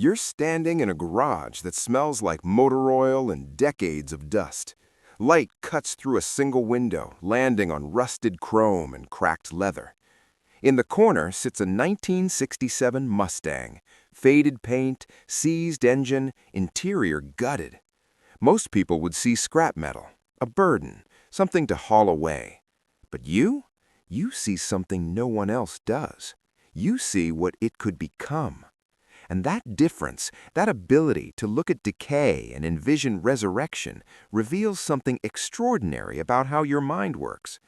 You're standing in a garage that smells like motor oil and decades of dust. Light cuts through a single window, landing on rusted chrome and cracked leather. In the corner sits a 1967 Mustang, faded paint, seized engine, interior gutted. Most people would see scrap metal, a burden, something to haul away. But you see something no one else does. You see what it could become. And that difference, that ability to look at decay and envision resurrection, reveals something extraordinary about how your mind works.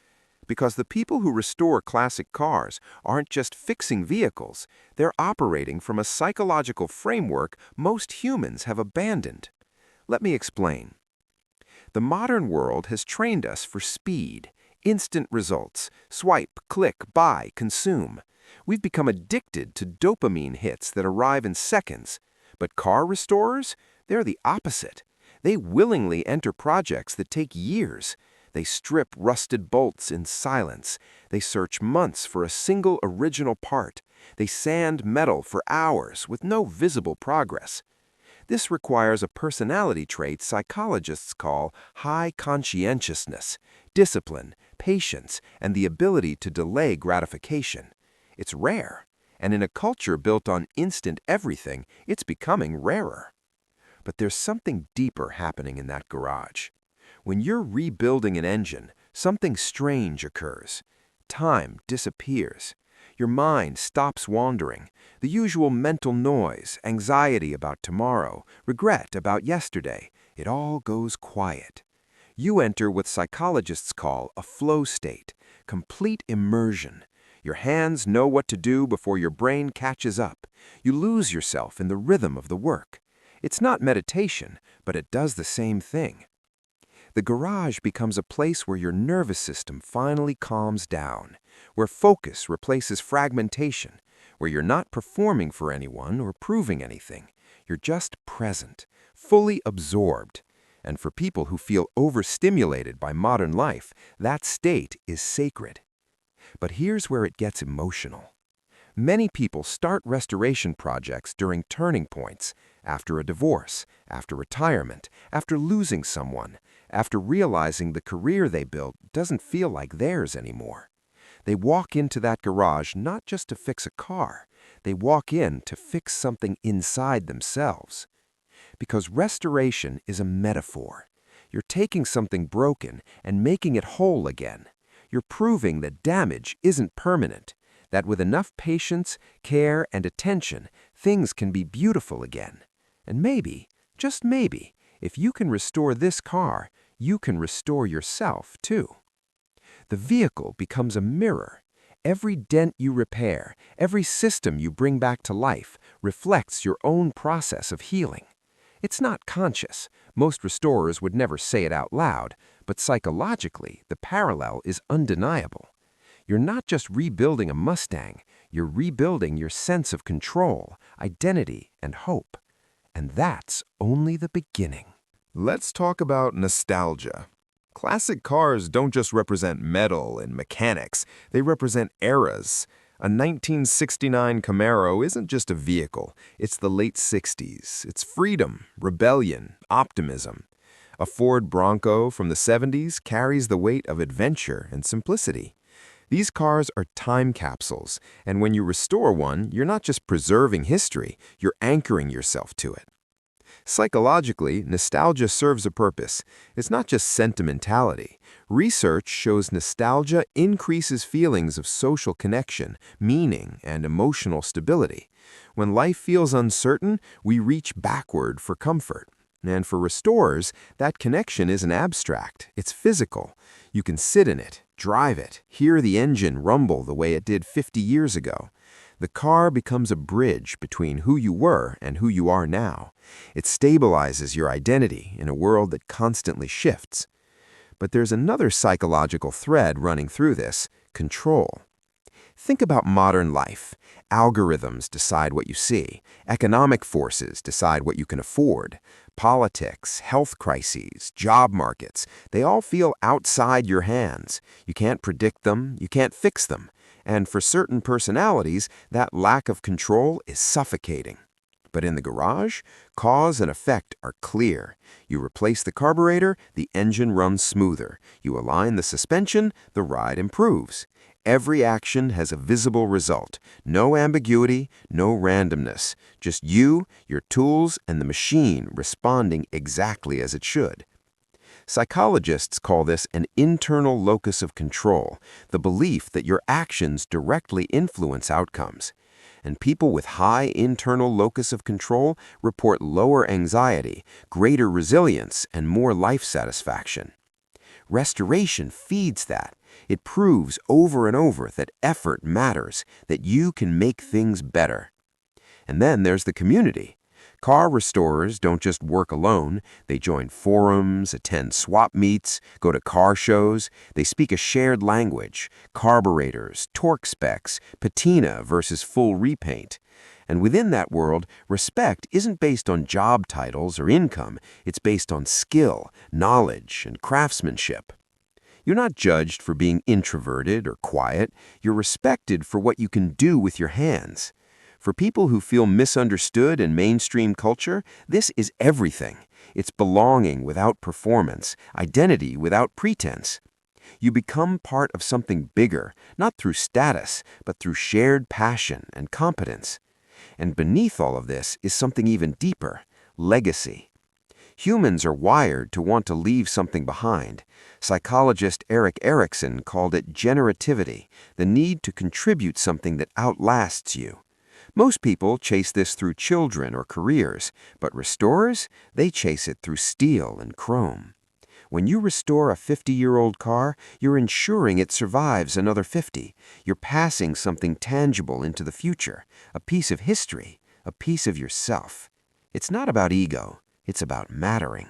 Because the people who restore classic cars aren't just fixing vehicles, they're operating from a psychological framework most humans have abandoned. Let me explain. The modern world has trained us for speed, instant results, swipe, click, buy, consume. We've become addicted to dopamine hits that arrive in seconds. But car restorers, they're the opposite. They willingly enter projects that take years. They strip rusted bolts in silence. They search months for a single original part. They sand metal for hours with no visible progress. This requires a personality trait psychologists call high conscientiousness, discipline, patience, and the ability to delay gratification. It's rare, and in a culture built on instant everything, it's becoming rarer. But there's something deeper happening in that garage. When you're rebuilding an engine, something strange occurs. Time disappears. Your mind stops wandering. The usual mental noise, anxiety about tomorrow, regret about yesterday, it all goes quiet. You enter what psychologists call a flow state, complete immersion. Your hands know what to do before your brain catches up. You lose yourself in the rhythm of the work. It's not meditation, but it does the same thing. The garage becomes a place where your nervous system finally calms down, where focus replaces fragmentation, where you're not performing for anyone or proving anything. You're just present, fully absorbed. And for people who feel overstimulated by modern life, that state is sacred. But here's where it gets emotional. Many people start restoration projects during turning points, after a divorce, after retirement, after losing someone, after realizing the career they built doesn't feel like theirs anymore. They walk into that garage not just to fix a car, they walk in to fix something inside themselves. Because restoration is a metaphor. You're taking something broken and making it whole again. You're proving that damage isn't permanent, that with enough patience, care, and attention, things can be beautiful again. And maybe, just maybe, if you can restore this car, you can restore yourself too. The vehicle becomes a mirror. Every dent you repair, every system you bring back to life, reflects your own process of healing. It's not conscious. Most restorers would never say it out loud, but psychologically, the parallel is undeniable. You're not just rebuilding a Mustang, you're rebuilding your sense of control, identity, and hope. And that's only the beginning. Let's talk about nostalgia. Classic cars don't just represent metal and mechanics, they represent eras. A 1969 Camaro isn't just a vehicle, it's the late 60s. It's freedom, rebellion, optimism. A Ford Bronco from the 70s carries the weight of adventure and simplicity. These cars are time capsules, and when you restore one, you're not just preserving history, you're anchoring yourself to it. Psychologically, nostalgia serves a purpose. It's not just sentimentality. Research shows nostalgia increases feelings of social connection, meaning, and emotional stability. When life feels uncertain, we reach backward for comfort. And for restorers, that connection isn't abstract, it's physical. You can sit in it, drive it, hear the engine rumble the way it did 50 years ago. The car becomes a bridge between who you were and who you are now. It stabilizes your identity in a world that constantly shifts. But there's another psychological thread running through this: control. Think about modern life. Algorithms decide what you see. Economic forces decide what you can afford. Politics, health crises, job markets, they all feel outside your hands. You can't predict them, you can't fix them. And for certain personalities, that lack of control is suffocating. But in the garage, cause and effect are clear. You replace the carburetor, the engine runs smoother. You align the suspension, the ride improves. Every action has a visible result. No ambiguity, no randomness. Just you, your tools, and the machine responding exactly as it should. Psychologists call this an internal locus of control, the belief that your actions directly influence outcomes. And people with high internal locus of control report lower anxiety, greater resilience, and more life satisfaction. Restoration feeds that. It proves over and over that effort matters, that you can make things better. And then there's the community. Car restorers don't just work alone. They join forums, attend swap meets, go to car shows. They speak a shared language: carburetors, torque specs, patina versus full repaint. And within that world, respect isn't based on job titles or income. It's based on skill, knowledge, and craftsmanship. You're not judged for being introverted or quiet. You're respected for what you can do with your hands. For people who feel misunderstood in mainstream culture, this is everything. It's belonging without performance, identity without pretense. You become part of something bigger, not through status, but through shared passion and competence. And beneath all of this is something even deeper: legacy. Humans are wired to want to leave something behind. Psychologist Erik Erikson called it generativity, the need to contribute something that outlasts you. Most people chase this through children or careers, but restorers, they chase it through steel and chrome. When you restore a 50-year-old car, you're ensuring it survives another 50. You're passing something tangible into the future, a piece of history, a piece of yourself. It's not about ego, it's about mattering.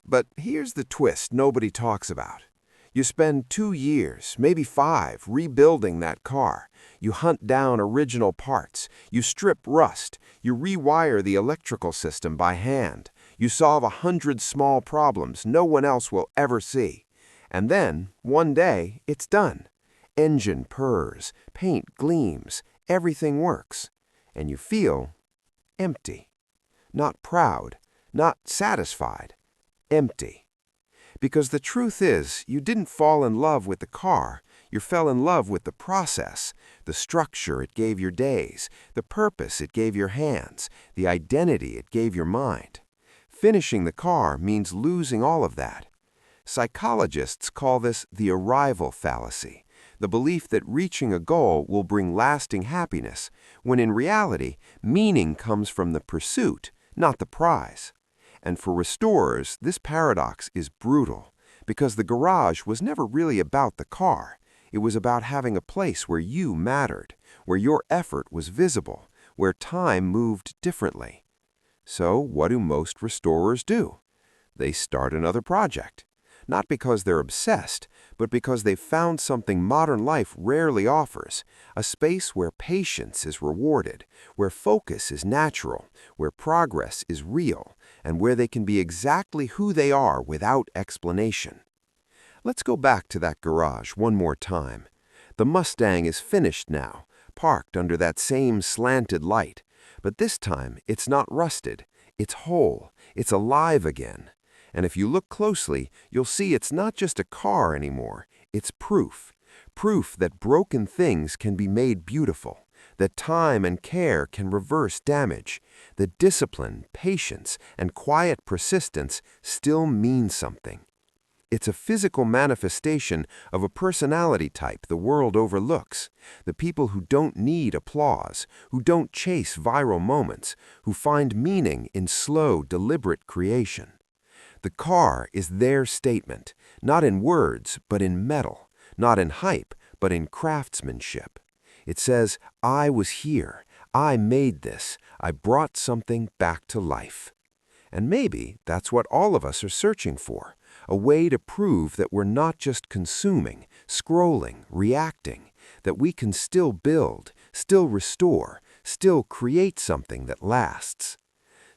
But here's the twist nobody talks about. You spend 2 years, maybe 5, rebuilding that car. You hunt down original parts. You strip rust. You rewire the electrical system by hand. You solve 100 small problems no one else will ever see. And then, one day, it's done. Engine purrs, paint gleams, everything works. And you feel empty. Not proud, not satisfied, empty. Because the truth is, you didn't fall in love with the car. You fell in love with the process, the structure it gave your days, the purpose it gave your hands, the identity it gave your mind. Finishing the car means losing all of that. Psychologists call this the arrival fallacy, the belief that reaching a goal will bring lasting happiness, when in reality, meaning comes from the pursuit, not the prize. And for restorers, this paradox is brutal, because the garage was never really about the car. It was about having a place where you mattered, where your effort was visible, where time moved differently. So what do most restorers do? They start another project. Not because they're obsessed, but because they've found something modern life rarely offers: a space where patience is rewarded, where focus is natural, where progress is real, and where they can be exactly who they are without explanation. Let's go back to that garage one more time. The Mustang is finished now, parked under that same slanted light. But this time, it's not rusted. It's whole. It's alive again. And if you look closely, you'll see it's not just a car anymore. It's proof. Proof that broken things can be made beautiful, that time and care can reverse damage, that discipline, patience, and quiet persistence still mean something. It's a physical manifestation of a personality type the world overlooks: the people who don't need applause, who don't chase viral moments, who find meaning in slow, deliberate creation. The car is their statement, not in words, but in metal, not in hype, but in craftsmanship. It says, I was here, I made this, I brought something back to life. And maybe that's what all of us are searching for: a way to prove that we're not just consuming, scrolling, reacting, that we can still build, still restore, still create something that lasts.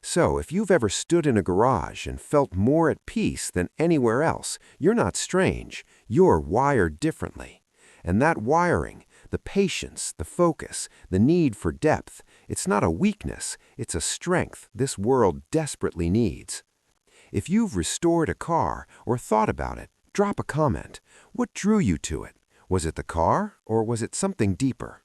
So if you've ever stood in a garage and felt more at peace than anywhere else, you're not strange. You're wired differently. And that wiring, the patience, the focus, the need for depth, It's not a weakness, it's a strength this world desperately needs. If you've restored a car or thought about it, drop a comment. What drew you to it? Was it the car or was it something deeper?